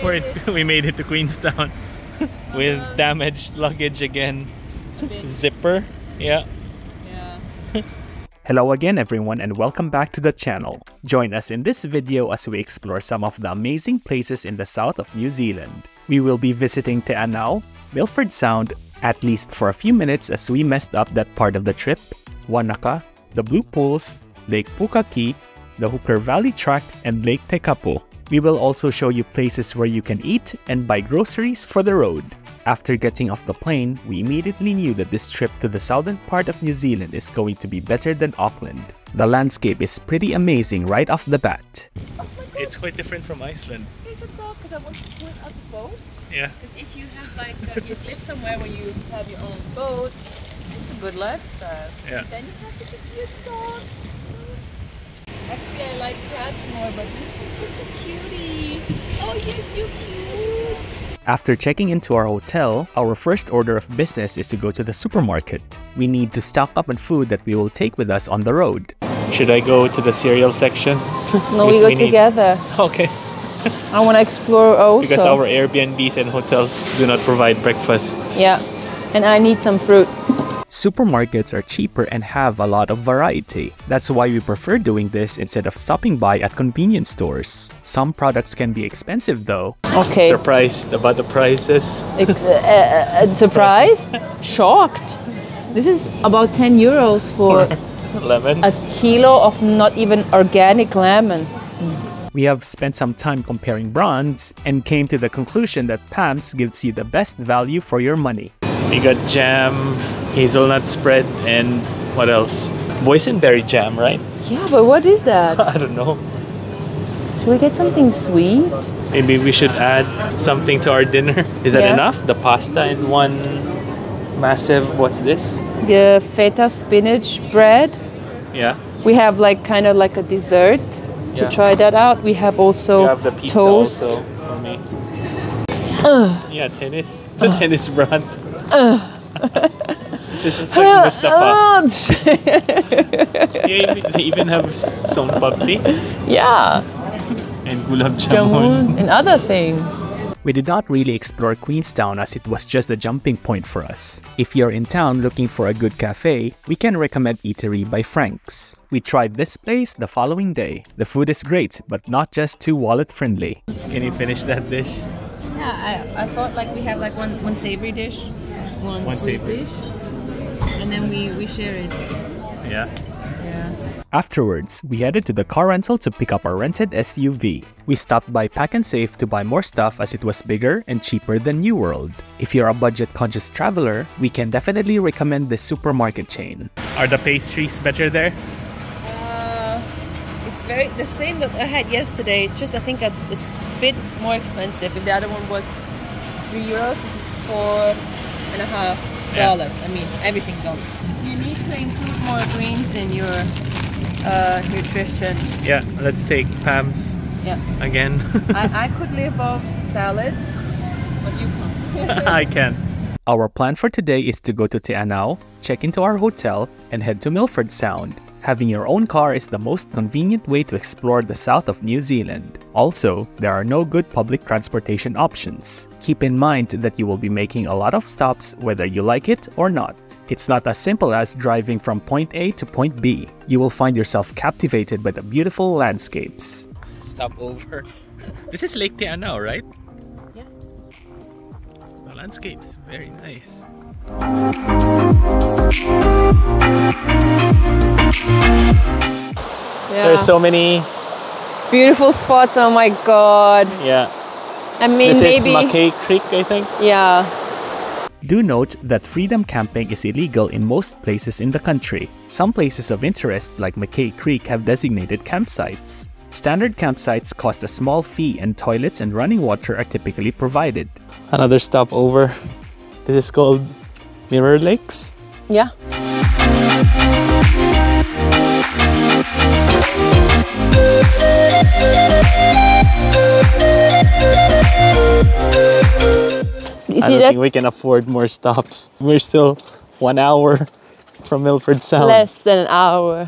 We made it to Queenstown with damaged luggage again. Zipper, yeah. Hello again everyone and welcome back to the channel. Join us in this video as we explore some of the amazing places in the south of New Zealand. We will be visiting Te Anau, Milford Sound, at least for a few minutes as we messed up that part of the trip, Wanaka, the Blue Pools, Lake Pukaki, the Hooker Valley Track, and Lake Tekapo. We will also show you places where you can eat and buy groceries for the road. After getting off the plane, we immediately knew that this trip to the southern part of New Zealand is going to be better than Auckland. The landscape is pretty amazing right off the bat. Oh, it's quite different from Iceland. There's a dog because I want to point out the boat. Yeah. Because if you have like, you live somewhere where you have your own boat, it's a good lifestyle. Yeah. Then you have to get your dog. Actually, I like cats more, but this is such a cutie. Oh yes, you're cute. After checking into our hotel, our first order of business is to go to the supermarket. We need to stock up on food that we will take with us on the road. Should I go to the cereal section? No, we go together. Okay. I want to explore also. Because our Airbnbs and hotels do not provide breakfast. Yeah, and I need some fruit. Supermarkets are cheaper and have a lot of variety. That's why we prefer doing this instead of stopping by at convenience stores. Some products can be expensive though. Okay. Surprised about the prices? Surprised? Shocked. This is about 10 euros for lemons. a kilo of not even organic lemons. We have spent some time comparing brands and came to the conclusion that Pam's gives you the best value for your money. We got jam, hazelnut spread, and what else? Boysenberry jam, right? Yeah, but what is that? I don't know. Should we get something sweet? Maybe we should add something to our dinner. Is that enough? The pasta in one massive, what's this? The feta spinach bread. Yeah. We have like kind of like a dessert to try that out. We have also have the pizza toast. Also for me. Yeah, tennis. The tennis brand. This is like Mustafa. They even have son papdi. Yeah. And gulab jamun. And other things. We did not really explore Queenstown as it was just a jumping point for us. If you're in town looking for a good cafe, we can recommend Eatery by Frank's. We tried this place the following day. The food is great, but not just too wallet friendly. Can you finish that dish? Yeah, I thought like we have like one savory dish, one sweet dish, and then we share it. Yeah. Yeah. Afterwards, we headed to the car rental to pick up our rented SUV. We stopped by Pack and Save to buy more stuff as it was bigger and cheaper than New World. If you're a budget-conscious traveler, we can definitely recommend this supermarket chain. Are the pastries better there? It's the same that I had yesterday. Just I think a bit more expensive. If the other one was €3, this is $4.50. I mean, everything goes. You need to include more greens in your nutrition. Yeah, let's take Pam's again. I could live off salads, but you can't. I can't. Our plan for today is to go to Te Anau, check into our hotel, and head to Milford Sound. Having your own car is the most convenient way to explore the south of New Zealand. Also, there are no good public transportation options. Keep in mind that you will be making a lot of stops whether you like it or not. It's not as simple as driving from point A to point B. You will find yourself captivated by the beautiful landscapes. Stop over. This is Lake Te Anau, right? Yeah. The landscape's very nice. Yeah. There's so many beautiful spots. Oh my god. Yeah. I mean, this maybe is McKay Creek, I think. Yeah. Do note that freedom camping is illegal in most places in the country. Some places of interest like McKay Creek have designated campsites. Standard campsites cost a small fee and toilets and running water are typically provided. Another stop over. This is called Mirror Lakes. Yeah. I don't think we can afford more stops. We're still 1 hour from Milford Sound. Less than an hour.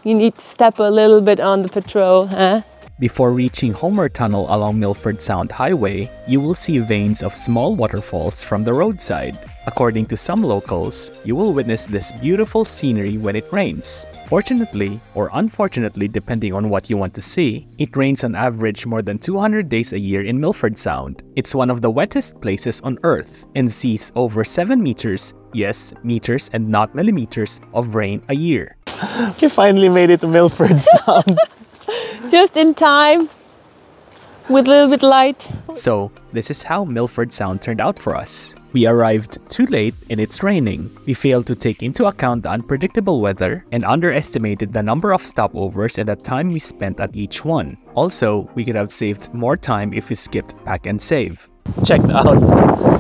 You need to step a little bit on the patrol, huh? Before reaching Homer Tunnel along Milford Sound Highway, you will see veins of small waterfalls from the roadside. According to some locals, you will witness this beautiful scenery when it rains. Fortunately, or unfortunately depending on what you want to see, it rains on average more than 200 days a year in Milford Sound. It's one of the wettest places on Earth and sees over 7 meters, yes, meters and not millimeters, of rain a year. We finally made it to Milford Sound. Just in time, with a little bit light. So, this is how Milford Sound turned out for us. We arrived too late and it's raining. We failed to take into account the unpredictable weather and underestimated the number of stopovers and the time we spent at each one. Also, we could have saved more time if we skipped pack and save. Checked out.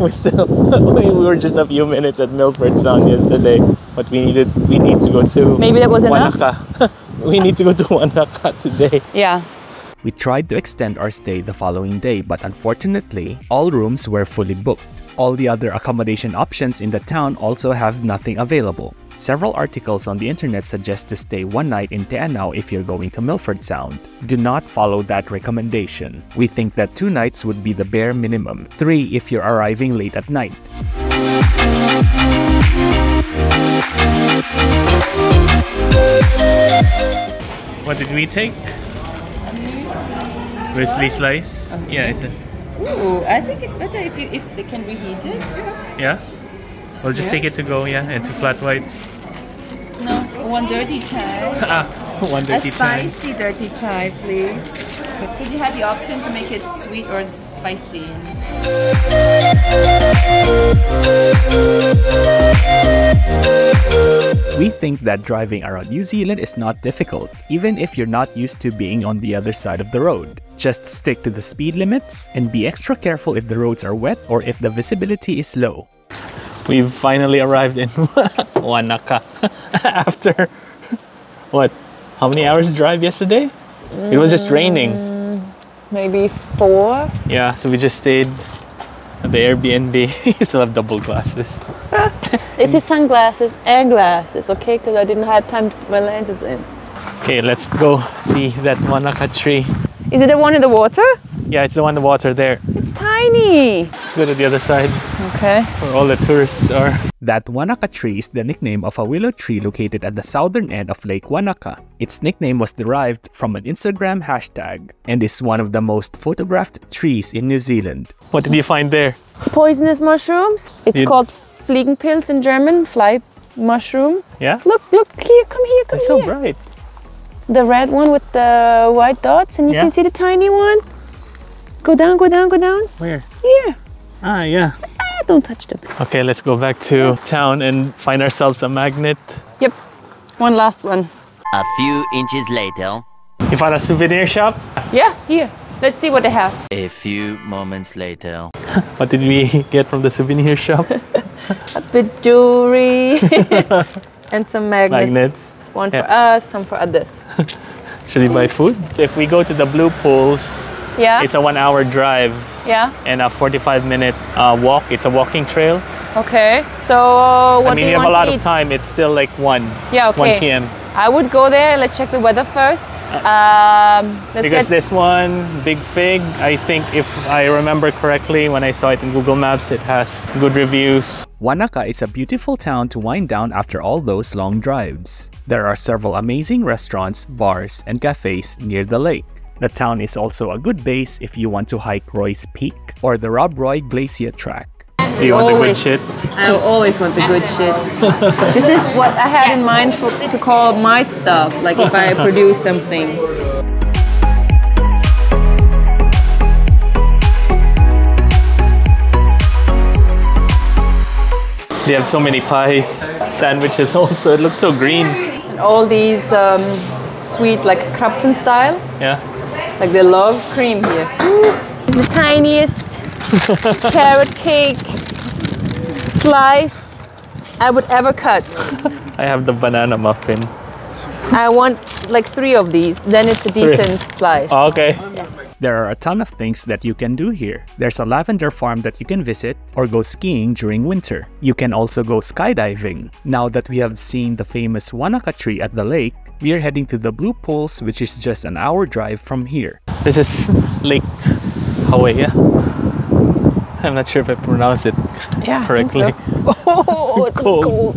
We were just a few minutes at Milford Sound yesterday, but we need to go to Maybe that was Wanaka. We need to go to Wanaka today. Yeah. We tried to extend our stay the following day, but unfortunately, all rooms were fully booked. All the other accommodation options in the town also have nothing available. Several articles on the internet suggest to stay one night in Te Anau if you're going to Milford Sound. Do not follow that recommendation. We think that 2 nights would be the bare minimum. 3 if you're arriving late at night. What did we take? Grizzly slice? Okay. Yeah, it's a... Ooh, I think it's better if they can reheat it. Yeah? We'll just take it to go, yeah, and 2 flat whites. No, 1 dirty chai. 1 dirty chai. A spicy dirty chai, please. But could you have the option to make it sweet or spicy? We think that driving around New Zealand is not difficult, even if you're not used to being on the other side of the road. Just stick to the speed limits and be extra careful if the roads are wet or if the visibility is low. We've finally arrived in Wanaka after, what, how many hours drive yesterday? It was just raining. Maybe 4. Yeah, so we just stayed at the Airbnb. You still have double glasses. This is sunglasses and glasses, okay? Because I didn't have time to put my lenses in. Okay, let's go see that Wanaka tree. Is it the one in the water? Yeah, it's the one in the water there. It's tiny. Let's go to the other side. Okay. Where all the tourists are. That Wanaka tree is the nickname of a willow tree located at the southern end of Lake Wanaka. Its nickname was derived from an Instagram hashtag and is one of the most photographed trees in New Zealand. What did you find there? Poisonous mushrooms. It's called Fliegenpilz in German, fly mushroom. Yeah? Look here, come here, come It's here. so bright. The red one with the white dots, and you can see the tiny one. Go down, go down, go down. Where? Here. Ah, yeah. Don't touch them. Okay, let's go back to town and find ourselves a magnet. Yep. One last one. A few inches later. You found a souvenir shop? Yeah, here. Let's see what they have. A few moments later. What did we get from the souvenir shop? A bit jewelry and some magnets. One for us, some for others. Should we buy food? If we go to the Blue Pools, it's a 1-hour drive. Yeah. And a 45-minute walk. It's a walking trail. Okay. So what do you we have want a lot to of eat? time. It's still like 1. Yeah, okay. 1 p.m. I would go there. Let's check the weather first. Because this one, Big Fig, I think if I remember correctly, when I saw it in Google Maps, it has good reviews. Wanaka is a beautiful town to wind down after all those long drives. There are several amazing restaurants, bars, and cafes near the lake. The town is also a good base if you want to hike Roy's Peak or the Rob Roy Glacier Track. Do you want the good shit? I always want the good shit. This is what I had in mind to call my stuff, like if I produce something. They have so many pies, sandwiches also. It looks so green. And all these sweet, like Krapfen style. Yeah. Like they love cream here. Ooh, the tiniest carrot cake slice I would ever cut. I have the banana muffin. I want like 3 of these, then it's a decent slice. Oh, okay. Yeah. There are a ton of things that you can do here. There's a lavender farm that you can visit or go skiing during winter. You can also go skydiving. Now that we have seen the famous Wanaka tree at the lake, We are heading to the Blue Pools, which is just an hour drive from here. This is Lake Hawea. I'm not sure if I pronounce it correctly. I think so. Oh, it's cold.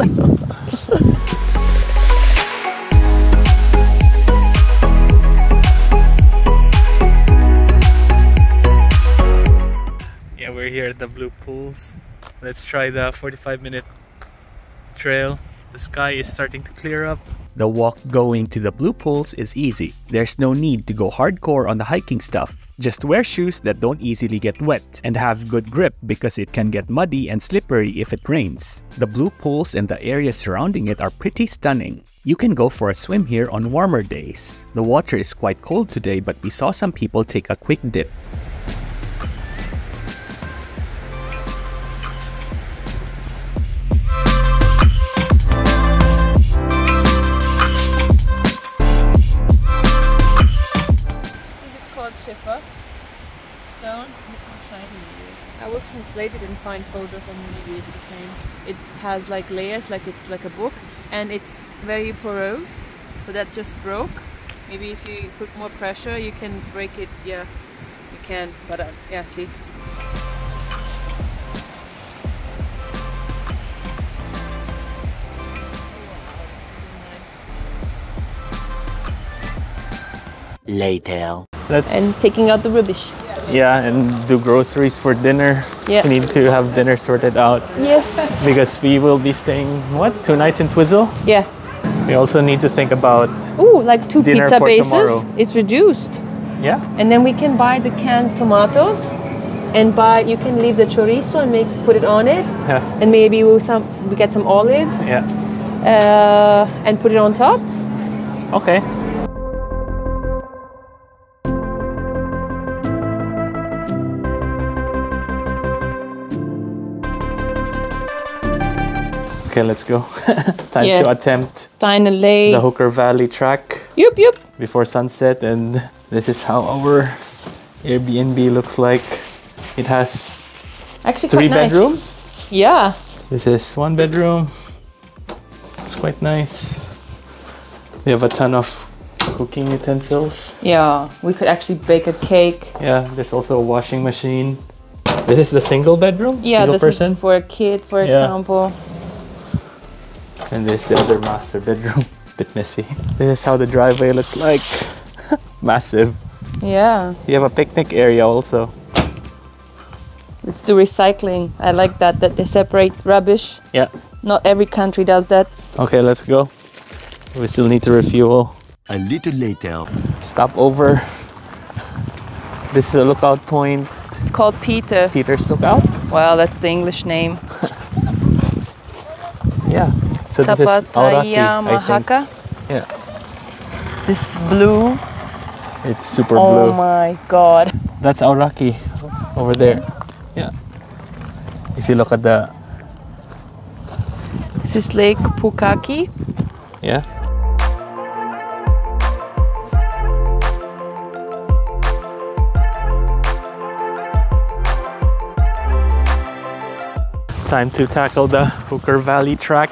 Yeah, we're here at the Blue Pools. Let's try the 45-minute trail. The sky is starting to clear up. The walk going to the Blue Pools is easy. There's no need to go hardcore on the hiking stuff. Just wear shoes that don't easily get wet and have good grip because it can get muddy and slippery if it rains. The Blue Pools and the area surrounding it are pretty stunning. You can go for a swim here on warmer days. The water is quite cold today, but we saw some people take a quick dip. Stone. I will translate it and find photos and maybe it's the same. It has like layers, like it's like a book, and it's very porous, so that just broke. Maybe if you put more pressure you can break it. Yeah, you can, but yeah, see. Later. And taking out the rubbish. Yeah, and do groceries for dinner. Yeah. We need to have dinner sorted out. Yes. Because we will be staying, what, 2 nights in Twizzle? Yeah. We also need to think about Ooh, like 2 dinner pizza for bases. tomorrow. It's reduced. Yeah. And then we can buy the canned tomatoes and you can leave the chorizo and put it on it. Yeah. And maybe we get some olives. Yeah. And put it on top. Okay. Okay, let's go. Time to attempt finally the Hooker Valley track Yup. before sunset, and this is how our Airbnb looks like. It has Actually 3 quite nice. bedrooms. Yeah. This is 1 bedroom. It's quite nice. We have a ton of cooking utensils. Yeah, we could actually bake a cake. Yeah, there's also a washing machine. This is the single bedroom? Yeah, single this person? is for a kid, for example. And there's the other master bedroom. Bit messy. This is how the driveway looks like. Massive. Yeah. You have a picnic area also. Let's do recycling. I like that they separate rubbish. Yeah. Not every country does that. Okay, let's go. We still need to refuel. A little later. Stop over. This is a lookout point. It's called Peter. Peter's Lookout? Well, that's the English name. Yeah. So this is Aoraki, I think. Yeah. This blue. It's super Oh blue. my god. That's Aoraki over there. Yeah. If you look at the... This is Lake Pukaki. Yeah. Time to tackle the Hooker Valley track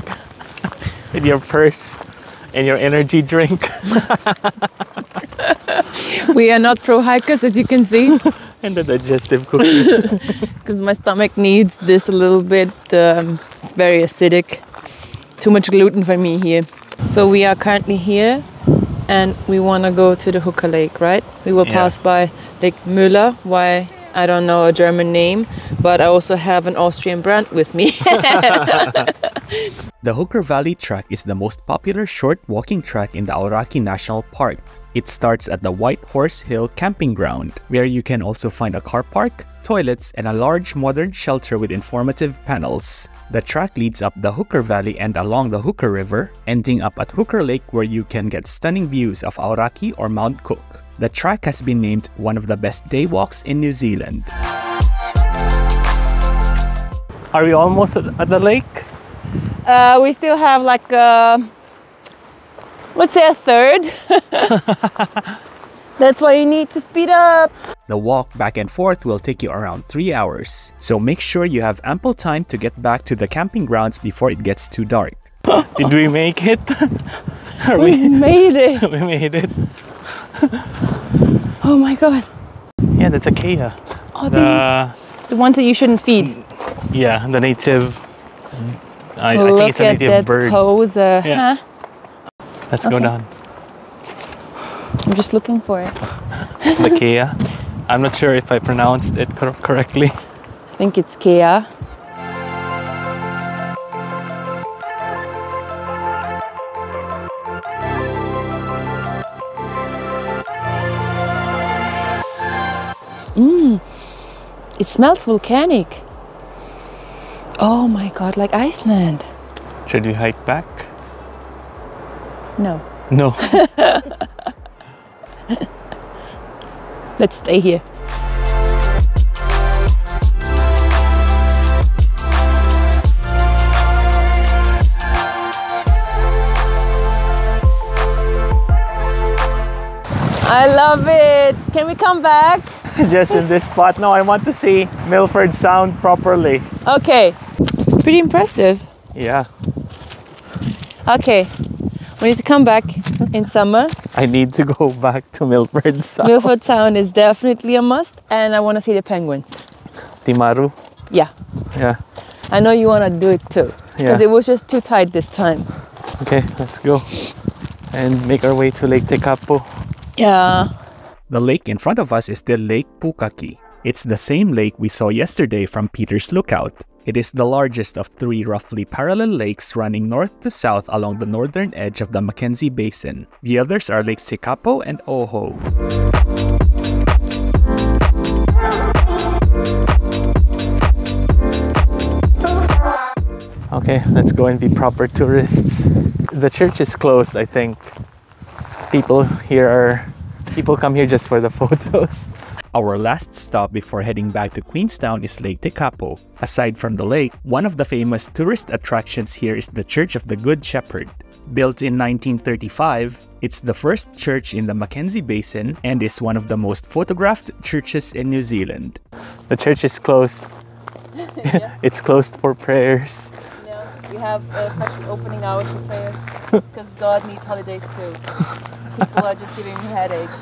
with your purse and your energy drink. We are not pro hikers, as you can see, And the digestive cookie. because my stomach needs this a little bit. Very acidic. Too much gluten for me here. So we are currently here and we want to go to the Hooker Lake, right? We will pass by Lake Müller. Why? I don't know a German name, but I also have an Austrian brand with me. The Hooker Valley Track is the most popular short walking track in the Aoraki National Park. It starts at the White Horse Hill Camping Ground, where you can also find a car park, toilets, and a large modern shelter with informative panels. The track leads up the Hooker Valley and along the Hooker River, ending up at Hooker Lake where you can get stunning views of Aoraki or Mount Cook. The track has been named one of the best day walks in New Zealand. Are we almost at the lake? We still have like let's say a third. That's why you need to speed up. The walk back and forth will take you around 3 hours, so make sure you have ample time to get back to the camping grounds before it gets too dark. Did we make it? We made it! We made it. Oh my god. Yeah, that's a kea. Oh, the ones that you shouldn't feed. Yeah, the native. I Look think it's a at native that bird. pose. Yeah. Huh? Let's go down. I'm just looking for it. The kea. I'm not sure if I pronounced it correctly. I think it's kea. It smells volcanic. Oh my god, like Iceland. Should we hike back? No. No. Let's stay here. I love it. Can we come back? Just in this spot. No, I want to see Milford Sound properly. Okay. Pretty impressive. Yeah. Okay. We need to come back in summer. I need to go back to Milford Sound. Milford Sound is definitely a must. And I want to see the penguins. Timaru. Yeah. Yeah. I know you want to do it too. Because it was just too tight this time. Okay, let's go. And make our way to Lake Tekapo. Yeah. The lake in front of us is the Lake Pukaki. It's the same lake we saw yesterday from Peter's Lookout. It is the largest of 3 roughly parallel lakes running north to south along the northern edge of the Mackenzie Basin. The others are Lakes Tekapo and Oho. Okay, let's go and be proper tourists. The church is closed, I think. People come here just for the photos. Our last stop before heading back to Queenstown is Lake Tekapo. Aside from the lake, one of the famous tourist attractions here is the Church of the Good Shepherd. Built in 1935, it's the first church in the Mackenzie Basin and is one of the most photographed churches in New Zealand. The church is closed. Yes. It's closed for prayers. No, we have special opening hours for prayers because God needs holidays too. People are just giving me headaches.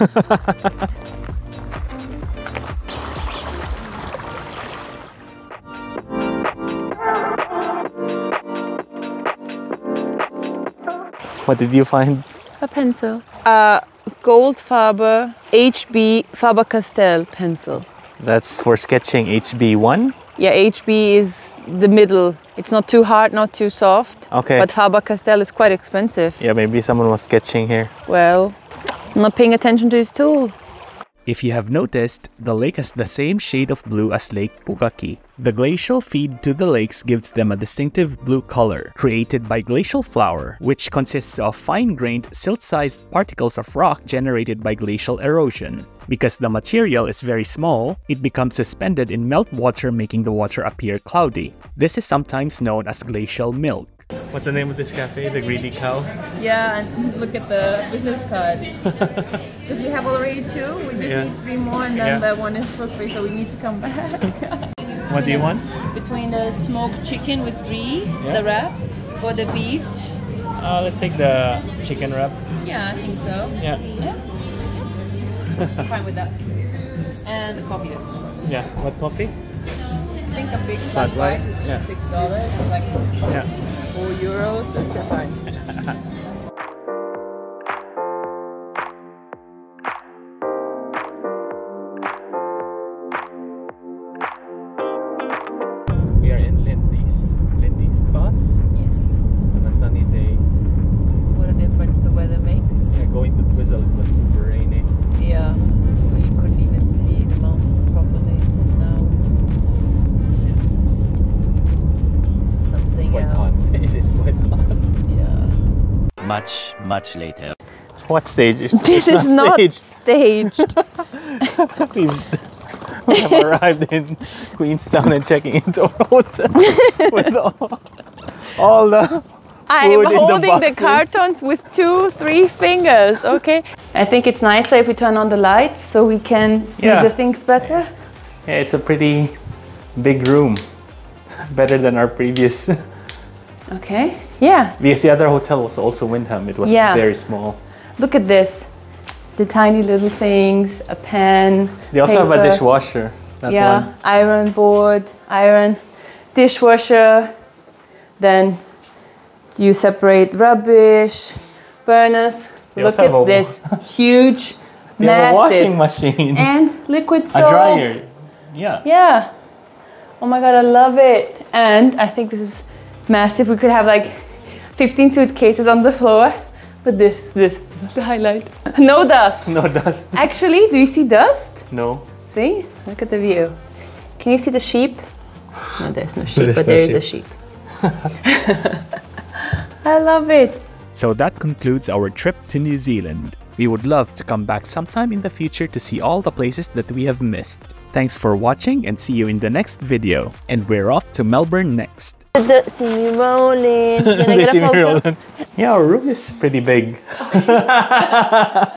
What did you find? A pencil. A Goldfarber HB Faber-Castell pencil. That's for sketching HB1? Yeah, HB is the middle. It's not too hard, not too soft. Okay. But Faber-Castell is quite expensive. Yeah, maybe someone was sketching here. Well, I'm not paying attention to his tool. If you have noticed, the lake has the same shade of blue as Lake Pukaki. The glacial feed to the lakes gives them a distinctive blue color, created by glacial flour, which consists of fine-grained, silt-sized particles of rock generated by glacial erosion. Because the material is very small, it becomes suspended in meltwater, making the water appear cloudy. This is sometimes known as glacial milk. What's the name of this cafe? The Greedy Cow? Yeah, and look at the business card. Because we have already 2, we just need 3 more and then the one is for free, so we need to come back. What do you want? Between the smoked chicken with brie, the wrap, or the beef. Let's take the chicken wrap. Yeah, I think so. Yeah. I'm fine with that. And the coffee. Yeah. What coffee? I think a big flat Flat white white? is Yeah. $6. It's like Yeah. €4. That's fine. We are in Lindis bus Yes. on a sunny day. What a difference the weather makes. Yeah, going to Twizzle, it was super rainy. Yeah. Well, you couldn't even see the mountains properly, but now it's just something Quite else. hot. It is quite hot. Yeah. Much later. What stage is This is not staged. we have arrived in Queenstown and checking into our hotel with all the I'm food in holding the boxes. cartons with 2-3 fingers, okay? I think it's nicer if we turn on the lights so we can see the things better. Yeah, it's a pretty big room. Better than our previous. Okay. Yeah. Because the other hotel was also Windham. It was very small. Look at this. The tiny little things, a pen. They also paper. have a dishwasher. That one. Iron board, iron, dishwasher. Then you separate rubbish, burners. Look at this huge, they have a washing machine. And liquid soap. A dryer. Yeah. Yeah. Oh my God, I love it. And I think this is massive. We could have like 15 suitcases on the floor. But this is the highlight. No dust. No dust. Actually, do you see dust? No. See? Look at the view. Can you see the sheep? No, there's no sheep, but there is a sheep. I love it. So that concludes our trip to New Zealand. We would love to come back sometime in the future to see all the places that we have missed. Thanks for watching and see you in the next video. And we're off to Melbourne next. See me rolling. Yeah, our room is pretty big.